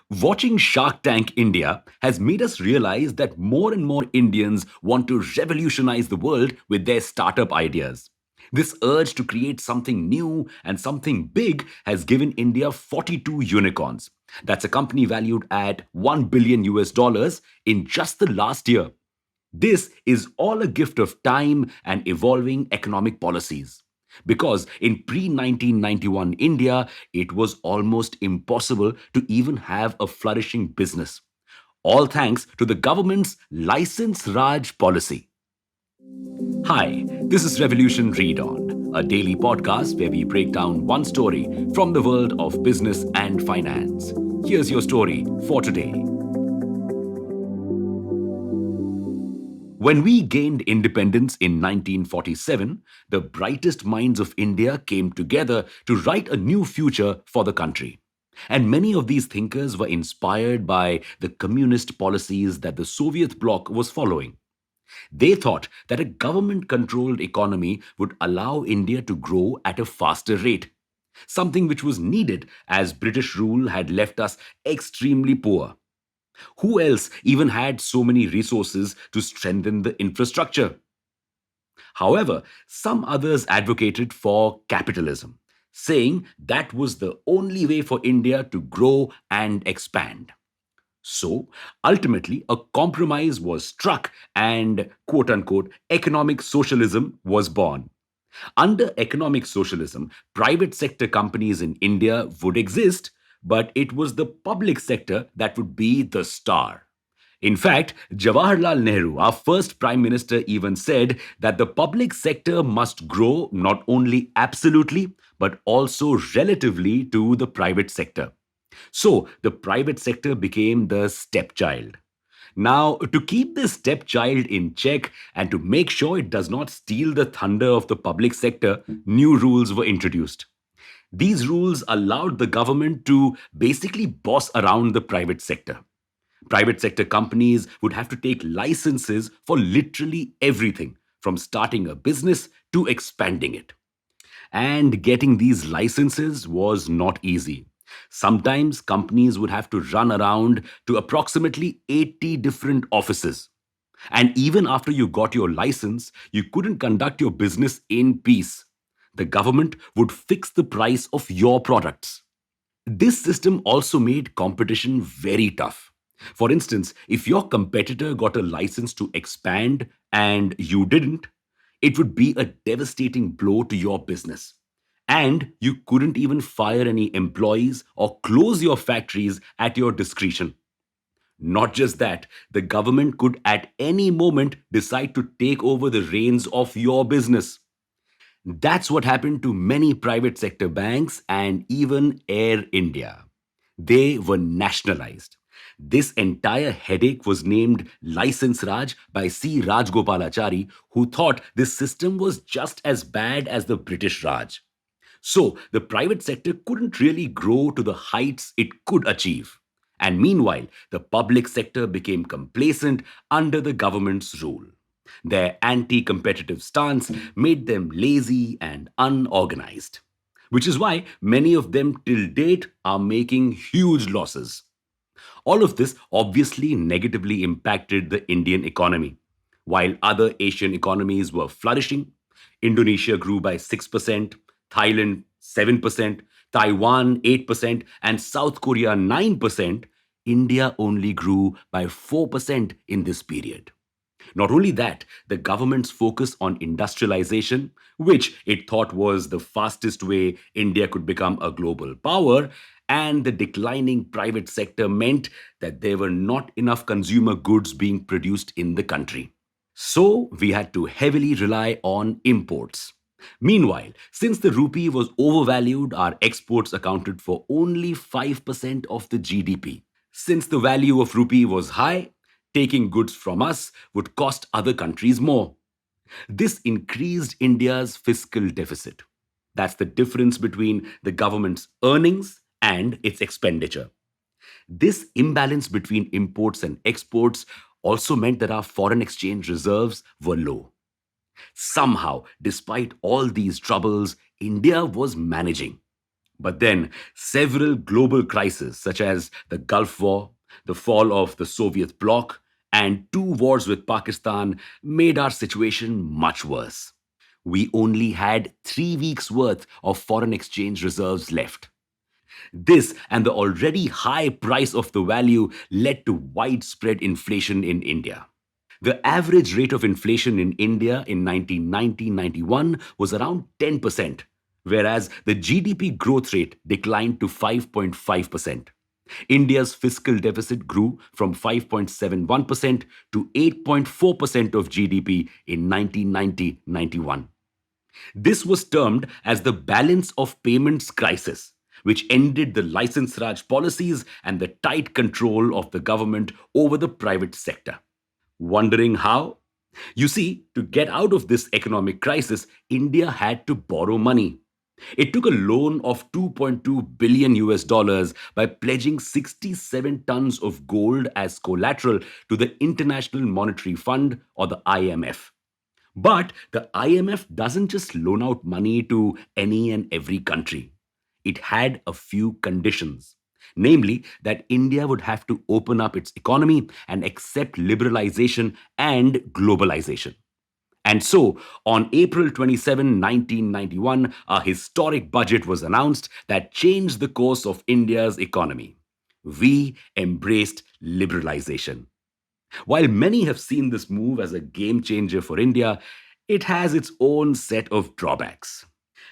Watching Shark Tank India has made us realize that more and more Indians want to revolutionize the world with their startup ideas. This urge to create something new and something big has given India 42 unicorns. That's a company valued at 1 billion US dollars in just the last year. This is all a gift of time and evolving economic policies. Because in pre 1991 India, it was almost impossible to even have a flourishing business. All thanks to the government's License Raj policy. Hi, this is Revolution Read On, a daily podcast where we break down one story from the world of business and finance. Here's your story for today. When we gained independence in 1947, the brightest minds of India came together to write a new future for the country. And many of these thinkers were inspired by the communist policies that the Soviet bloc was following. They thought that a government controlled economy would allow India to grow at a faster rate, something which was needed as British rule had left us extremely poor. Who else even had so many resources to strengthen the infrastructure? However, some others advocated for capitalism, saying that was the only way for India to grow and expand. So, ultimately, a compromise was struck and, quote unquote, economic socialism was born. Under economic socialism, private sector companies in India would exist, but it was the public sector that would be the star. In fact, Jawaharlal Nehru, our first prime minister, even said that the public sector must grow not only absolutely, but also relatively to the private sector. So the private sector became the stepchild. Now, to keep this stepchild in check and to make sure it does not steal the thunder of the public sector, new rules were introduced. These rules allowed the government to basically boss around the private sector. Private sector companies would have to take licenses for literally everything, from starting a business to expanding it. And getting these licenses was not easy. Sometimes companies would have to run around to approximately 80 different offices. And even after you got your license, you couldn't conduct your business in peace. The government would fix the price of your products. This system also made competition very tough. For instance, if your competitor got a license to expand and you didn't, it would be a devastating blow to your business. And you couldn't even fire any employees or close your factories at your discretion. Not just that, the government could at any moment decide to take over the reins of your business. That's what happened to many private sector banks and even Air India. They were nationalized. This entire headache was named License Raj by C. Rajgopalachari, who thought this system was just as bad as the British Raj. So the private sector couldn't really grow to the heights it could achieve. And meanwhile, the public sector became complacent under the government's rule. Their anti competitive stance made them lazy and unorganized, which is why many of them till date are making huge losses. All of this obviously negatively impacted the Indian economy. While other Asian economies were flourishing, Indonesia grew by 6%, Thailand 7%, Taiwan 8%, and South Korea 9%, India only grew by 4% in this period. Not only that, the government's focus on industrialization, which it thought was the fastest way India could become a global power, and the declining private sector meant that there were not enough consumer goods being produced in the country. So we had to heavily rely on imports. Meanwhile, since the rupee was overvalued, our exports accounted for only 5% of the GDP. Since the value of rupee was high, taking goods from us would cost other countries more. This increased India's fiscal deficit. That's the difference between the government's earnings and its expenditure. This imbalance between imports and exports also meant that our foreign exchange reserves were low. Somehow, despite all these troubles, India was managing. But then, several global crises, such as the Gulf War, the fall of the Soviet bloc, and two wars with Pakistan, made our situation much worse. We only had 3 weeks' worth of foreign exchange reserves left. This and the already high price of the value led to widespread inflation in India. The average rate of inflation in India in 1990-91 was around 10%, whereas the GDP growth rate declined to 5.5%. India's fiscal deficit grew from 5.71% to 8.4% of GDP in 1990-91. This was termed as the balance of payments crisis, which ended the license Raj policies and the tight control of the government over the private sector. Wondering how? You see, to get out of this economic crisis, India had to borrow money. It took a loan of 2.2 billion US dollars by pledging 67 tons of gold as collateral to the International Monetary Fund, or the IMF. But the IMF doesn't just loan out money to any and every country. It had a few conditions. Namely, that India would have to open up its economy and accept liberalization and globalization. And so, on April 27, 1991, a historic budget was announced that changed the course of India's economy. We embraced liberalization. While many have seen this move as a game changer for India, it has its own set of drawbacks.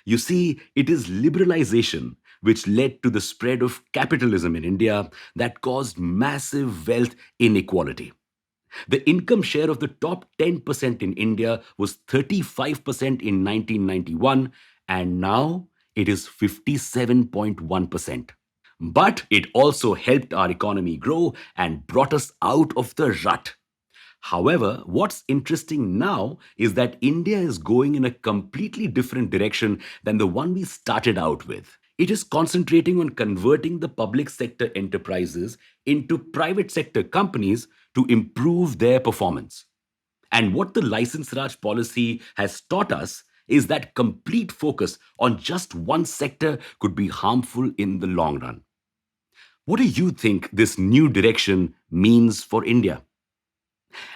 You see, it is liberalization which led to the spread of capitalism in India that caused massive wealth inequality. The income share of the top 10% in India was 35% in 1991, and now it is 57.1%. But it also helped our economy grow and brought us out of the rut. However, what's interesting now is that India is going in a completely different direction than the one we started out with. It is concentrating on converting the public sector enterprises into private sector companies to improve their performance. And what the license Raj policy has taught us is that complete focus on just one sector could be harmful in the long run. What do you think this new direction means for India?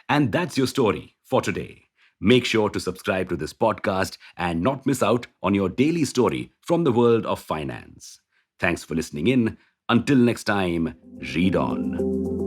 And that's your story for today. Make sure to subscribe to this podcast and not miss out on your daily story from the world of finance. Thanks for listening in. Until next time, read on.